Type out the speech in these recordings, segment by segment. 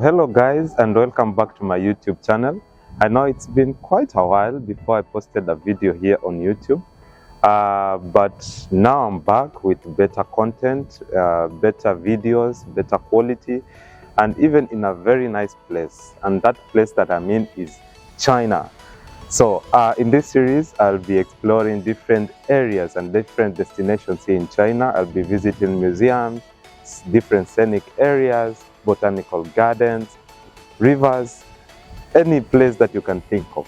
Hello guys, and welcome back to my YouTube channel. I know it's been quite a while before I posted a video here on YouTube, but now I'm back with better content, better videos, better quality, and even in a very nice place. And that place that I'm in is China. So in this series, I'll be exploring different areas and different destinations here in China. I'll be visiting museums, different scenic areas, botanical gardens, rivers, any place that you can think of.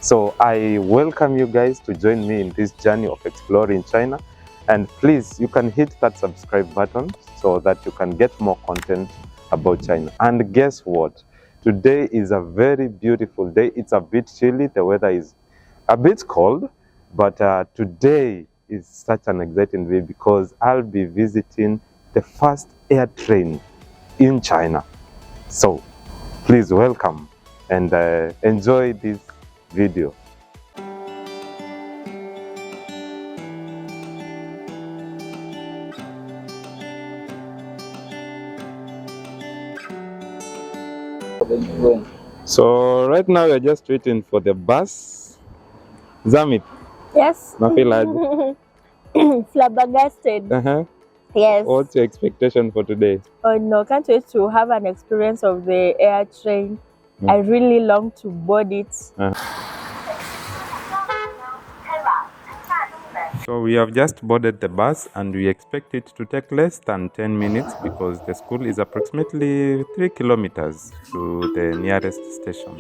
So I welcome you guys to join me in this journey of exploring China. And please, you can hit that subscribe button so that you can get more content about China. And guess what? Today is a very beautiful day. It's a bit chilly. The weather is a bit cold, but today is such an exciting day because I'll be visiting the first air train in China. So please welcome and enjoy this video. So right now we are just waiting for the bus. Zamit. Yes. Nafeel Flabbergasted. Yes. What's your expectation for today? Oh no, can't wait to have an experience of the air train. I really long to board it. So we have just boarded the bus and we expect it to take less than 10 minutes because the school is approximately 3 kilometers to the nearest station.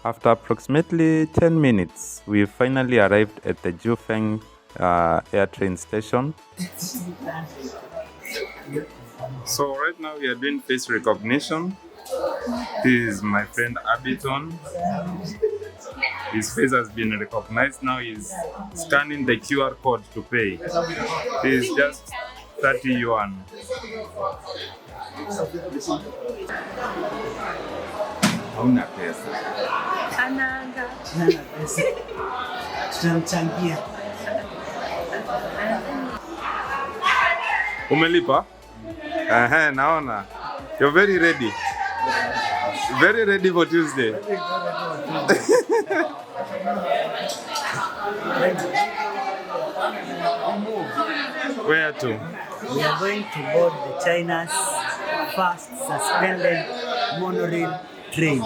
After approximately 10 minutes, we finally arrived at the Jufeng air train station. So right now we are doing face recognition. This is my friend Abiton. His face has been recognized. Now he's scanning the QR code to pay. This is just 30 yuan. Hauna pesa. Ananga. Tunamchangia. Umelipa? Naona. You're very ready. Very ready for Tuesday. Where to? We are going to board the China's first suspended monorail train.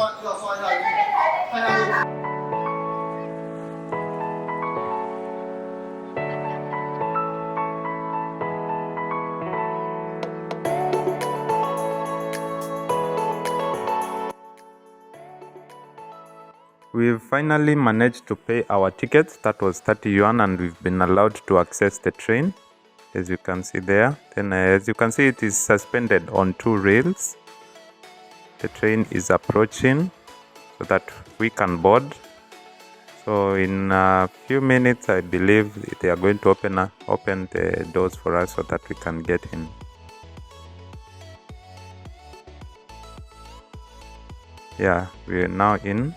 We've finally managed to pay our tickets. That was 30 yuan and we've been allowed to access the train, as you can see there. Then as you can see, it is suspended on 2 rails. The train is approaching so that we can board. So in a few minutes, I believe they are going to open the doors for us so that we can get in. Yeah, we are now in.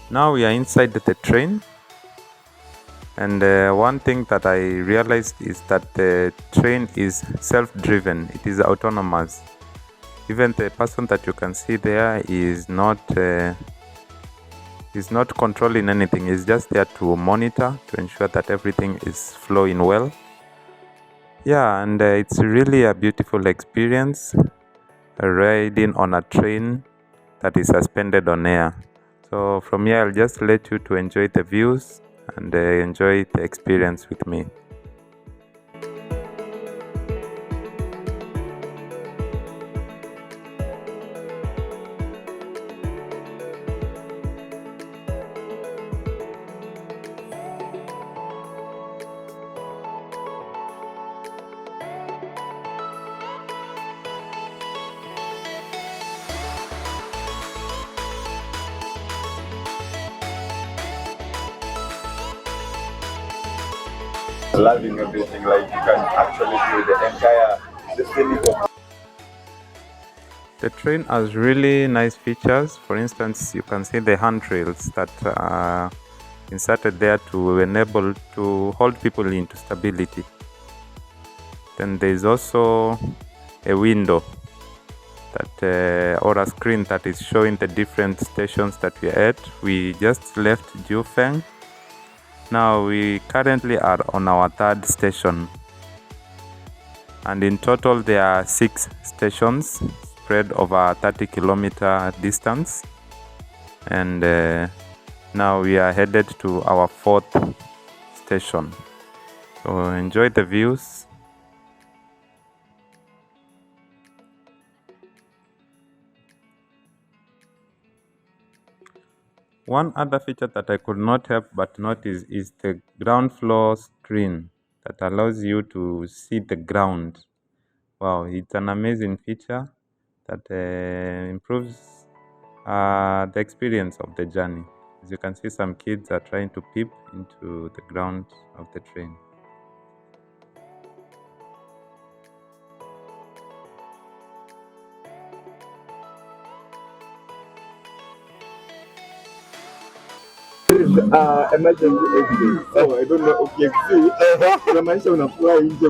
Now we are inside the train, and one thing that I realized is that the train is self-driven. It is autonomous. Even the person that you can see there is not controlling anything. He's just there to monitor, to ensure that everything is flowing well. Yeah, and it's really a beautiful experience, riding on a train that is suspended on air. So from here, I'll just let you to enjoy the views and enjoy the experience with me. Loving everything, like you can actually do the entire scenic of The train has really nice features. For instance, you can see the handrails that are inserted there to enable to hold people into stability. Then there is also a window that or a screen that is showing the different stations that we are at. We just left Jufeng. Now we currently are on our 3rd station, and in total there are 6 stations spread over a 30-kilometer distance, and now we are headed to our 4th station. So enjoy the views. One other feature that I could not help but notice is the ground floor screen that allows you to see the ground. Wow, it's an amazing feature that improves the experience of the journey. As you can see, some kids are trying to peep into the ground of the train. Emergency exit. So I don't know ukiexit unamaanisha unakuwa nje.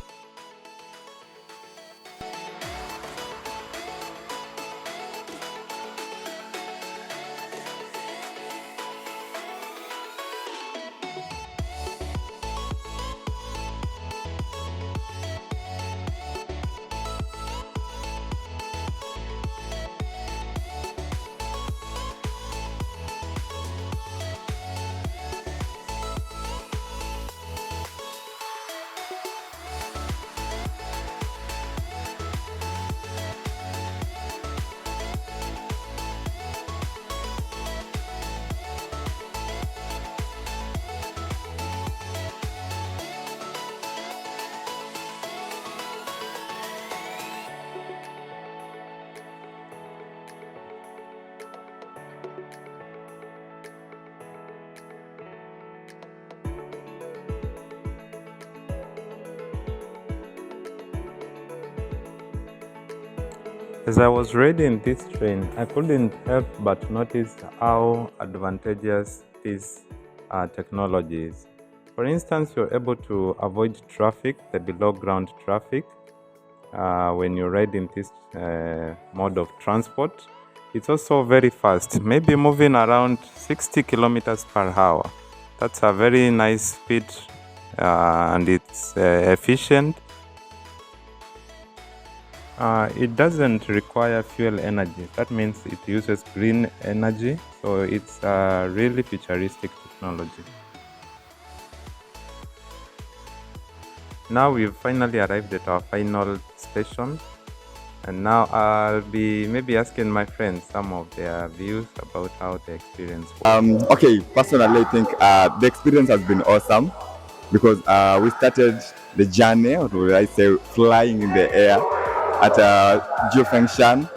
As I was riding this train, I couldn't help but notice how advantageous this technology is. For instance, you're able to avoid traffic, the below ground traffic, when you ride in this mode of transport. It's also very fast, maybe moving around 60 kilometers per hour. That's a very nice speed, and it's efficient. It doesn't require fuel energy. That means it uses green energy, so it's a really futuristic technology. Now we've finally arrived at our final station, and now I'll be maybe asking my friends some of their views about how the experience was. Okay, personally I think the experience has been awesome because we started the journey, or would I say flying in the air, at Jiufengshan,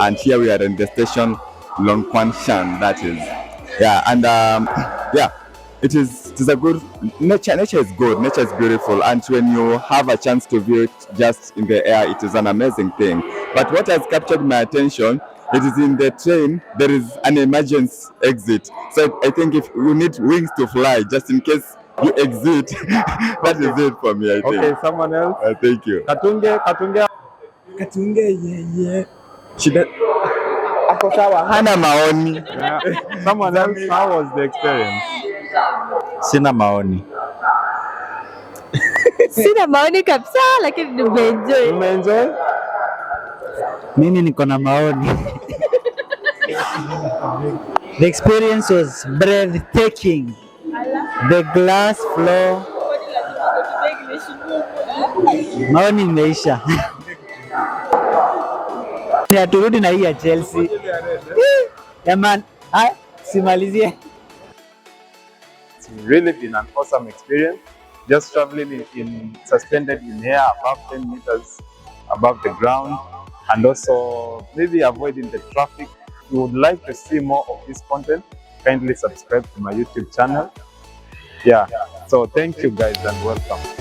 and here we are in the station Longquanshan, that is. Yeah, and yeah, it is a good nature. Nature is good, nature is beautiful, and when you have a chance to view it just in the air, it is an amazing thing. But what has captured my attention, it is in the train there is an emergency exit. So I think if you need wings to fly, just in case you exit, that is it for me, I think. Okay, someone else? Thank you. Katunge. Yeye shida ako sawa, hana maoni. Yeah. Someone else, how was the experience? Sina maoni. Sina maoni kabisa, lakini nimeenjoy. Umeenjoy? Mimi niko na maoni. The experience was breathtaking. The glass floor. Maoni imeisha. Ni aturudi na hii ya Chelsea. Yaman, simalizie. It's really been an awesome experience. Just traveling suspended in air above 10 meters above the ground, and also maybe avoiding the traffic. If you would like to see more of this content, kindly subscribe to my YouTube channel. Yeah, so thank you guys and welcome.